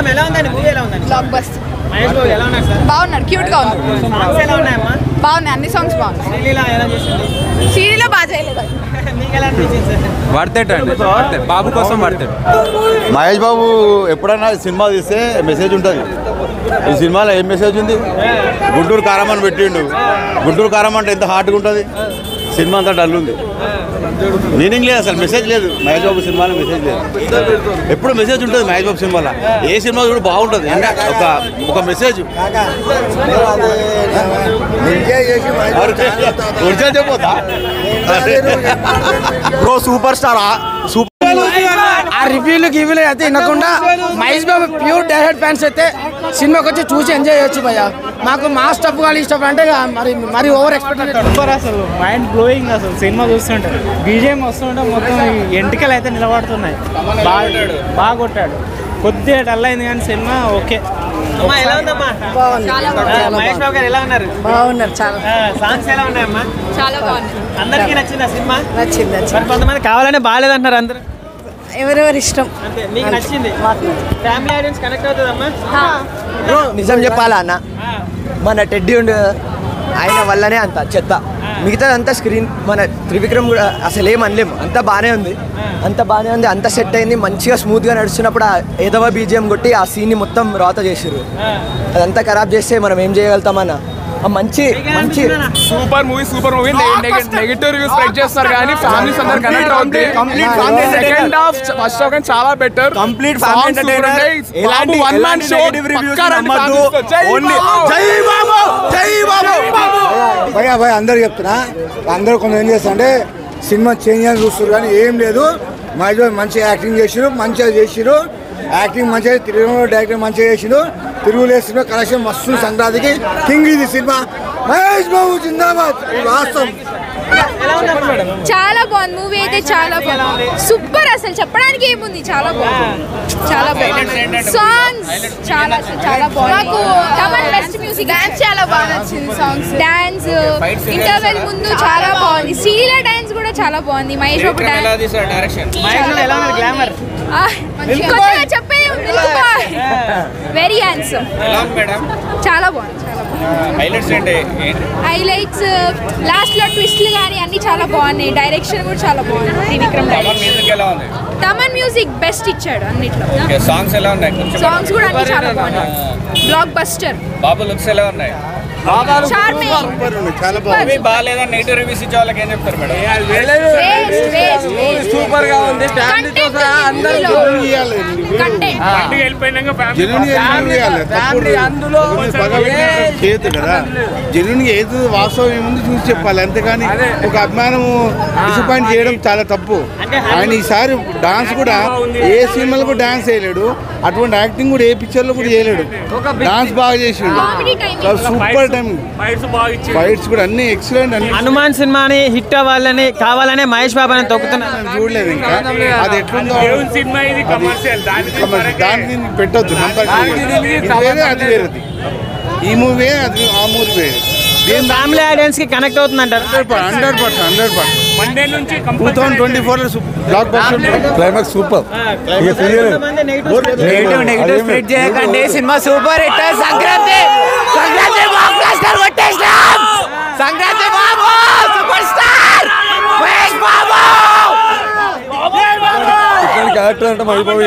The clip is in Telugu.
మేడం ఎలా ఉందండి మూవీ ఎలా ఉందండి బ్లాక్ బస్టర్ మహేష్ బాబు ఎలా ఉన్నారు సార్ బాగున్నారు క్యూట్ గా ఉన్నారు సాంగ్స్ ఎలా ఉన్నాయమ్మా బాగున్నాయి అన్ని సాంగ్స్ బాగున్నాయి శ్రీలీల ఎలా చేసింది సీరియల్లో బాగా చేయలేదు మీకు ఎలా అనిపించింది సార్ వర్తెట్ అండి బాబు కోసం వర్తెట్ మహేష్ బాబు ఎప్పుడైనా సినిమా తీస్తే మెసేజ్ ఉంటుంది ఈ సినిమాలో ఏం మెసేజ్ ఉంది గుంటూరు కారం అని పెట్టిండు గుంటూరు కారం అంటే ఎంత హార్ట్గా ఉంటుంది సినిమా అంతా డల్ ఉంది మీనింగ్ లేదు అసలు మెసేజ్ లేదు మహేష్ బాబు సినిమాలో మెసేజ్ లేదు ఎప్పుడు మెసేజ్ ఉంటుంది మహేష్ బాబు సినిమాలో ఏ సినిమా కూడా బాగుంటుంది ఒక మెసేజ్ ఒరిజినల్ చెప్పొద్దా బ్రో సూపర్ స్టార్ ఆ రివ్యూలు గివ్యూలు అయితే వినకుండా Mahesh Babu pure direct fans అయితే సినిమాకి వచ్చి చూసి ఎంజాయ్ చేయొచ్చు భయ్య మాకు మా స్టఫ్ కానీ ఈ స్టఫ్ అంటే మరి ఓవర్ ఎక్స్పెక్టెడ్ సూపర్ అసలు మైండ్ బ్లోయింగ్ అసలు సినిమా చూస్తుంటే బీజేఎం వస్తుంటే మొత్తం ఎంటికలు అయితే నిలబడుతున్నాయి బాగా కొట్టాడు కొద్దిగా డల్ అయింది కానీ సినిమా ఓకే అమ్మా ఎలా ఉందమ్మా మహేష్ బాబు గారు ఎలా ఉన్నారు బాగున్నారు చాలా సాంగ్స్ ఎలా ఉన్నాయమ్మా చాలా బాగుంది అందరికీ నచ్చిందా సినిమా నచ్చింది మరి కొంతమంది కావాలనే బాగాలేదంటున్నారు అందరూ ఎవరెవరి ఇష్టం అంతే మీకు నచ్చింది ఫ్యామిలీ ఆడియన్స్ కనెక్ట్ అవుతుందమ్మా నిజం చెప్పాలా అన్న మన టెడ్డీ ఉండు ఆయన వల్లనే అంత చెత్త మిగతాదంతా స్క్రీన్ మన త్రివిక్రమ్ కూడా అసలు ఏం అనలేము అంత బాగానే ఉంది అంత సెట్ అయింది మంచిగా స్మూత్గా నడుస్తున్నప్పుడు ఏదవ బీజిఎం కొట్టి ఆ సీన్ని మొత్తం రాత చేసారు అదంతా ఖరాబ్ చేస్తే మనం ఏం చేయగలుగుతామన్న మంచి super movie negative reviews spread చేస్తారు కానీ ఫ్యామిలీస్ అందరూ కనెక్ట్ అవుతుంది సెకండ్ హాఫ్ ఫస్ట్ హాఫ్ చాలా బెటర్ కంప్లీట్ ఎలాంటి వన్ మ్యాన్ షో భయ అందరు చెప్తున్నా అందరూ కొంచెం ఏం చేస్తారంటే సినిమా చేంజ్ అని చూస్తారు కానీ ఏం లేదు మహేష్ బాబు మంచిగా యాక్టింగ్ మంచిగా చేసిరు యాక్టింగ్ మంచిగా డైరెక్టర్ మంచిగా చేసిరు తిరుగులేసిన కలెక్షన్ మస్తు సంక్రాంతికి కింగ్ ఇది సినిమా మహేష్ బాబు జిందాబాద్ వాస్తవం చాలా బాగుంది మూవీ అయితే చాలా బాగుంది సూపర్ అసలు చెప్పడానికి ఏముంది చాలా బాగుంది సాంగ్స్ చాలా బాగుంది నాకు తమన్ బెస్ట్ మ్యూజిక్ డాన్స్ చాలా బాగా నచ్చింది సాంగ్స్ డాన్స్ ఇంటర్వెల్ ముందు చాలా బాగుంది శ్రీలీల డాన్స్ కూడా చాలా బాగుంది మహేష్ బాబు డాన్స్ కొత్తగా చెప్పేది ఉంది వెరీ హ్యాండ్సమ్ చాలా బాగుంది హైలైట్స్ లాస్ట్ లో ట్విస్ట్లు కానీ అన్ని చాలా బాగున్నాయి డైరెక్షన్ కూడా చాలా బాగుంది త్రివిక్రమ్ తమన్ మ్యూజిక్ బెస్ట్ ఇచ్చాడు అన్నిట్లో సాంగ్స్ ఎలా ఉన్నాయి సాంగ్స్ కూడా అన్ని చాలా బాగున్నాయి బ్లాక్ బస్టర్ బాబు లుక్స్ ఎలా ఉన్నాయి బాగాలేదని నెగిటివ్ రివ్యూస్ ఇచ్చే వాళ్ళకి ఏం చెప్తారు మేడం సూపర్ గా ఉంది కదా జెన్యున్ గా ఏది వాస్తవం ఏముంది చూసి చెప్పాలి అంతేగాని ఒక అభిమానము డిసప్పాయింట్ చేయడం చాలా తప్పు ఆయన ఈసారి డాన్స్ కూడా ఏ సినిమాలో కూడా డాన్స్ చేయలేడు అటువంటి యాక్టింగ్ కూడా ఏ పిక్చర్ లో కూడా చేయలేడు డాన్స్ బాగా చేసిండు సూపర్ టైం ఫైట్స్ కూడా అన్ని ఎక్సలెంట్ అన్ని హనుమాన్ సినిమాని హిట్ అవ్వాలని కావాలనే మహేష్ బాబు అని తొక్కుతున్నాను చూడలేదు ఇంకా అది ఎట్లుందో దాన్ని పెట్టొద్దు వేరే అది వేరేది ఈ మూవీ అది ఆ మూవీ వేరే ఫ్యామిలీ ఆడియన్స్ కి కనెక్ట్ అవుతుందంటారు 100% మండే నుంచి 2024 blockbuster climax super negative spread చేయకండి cinema super hit Sankranti blockbuster కొట్టేసాం Sankranti Babu super star Mahesh Babu character అంటే మహేష్ బాబు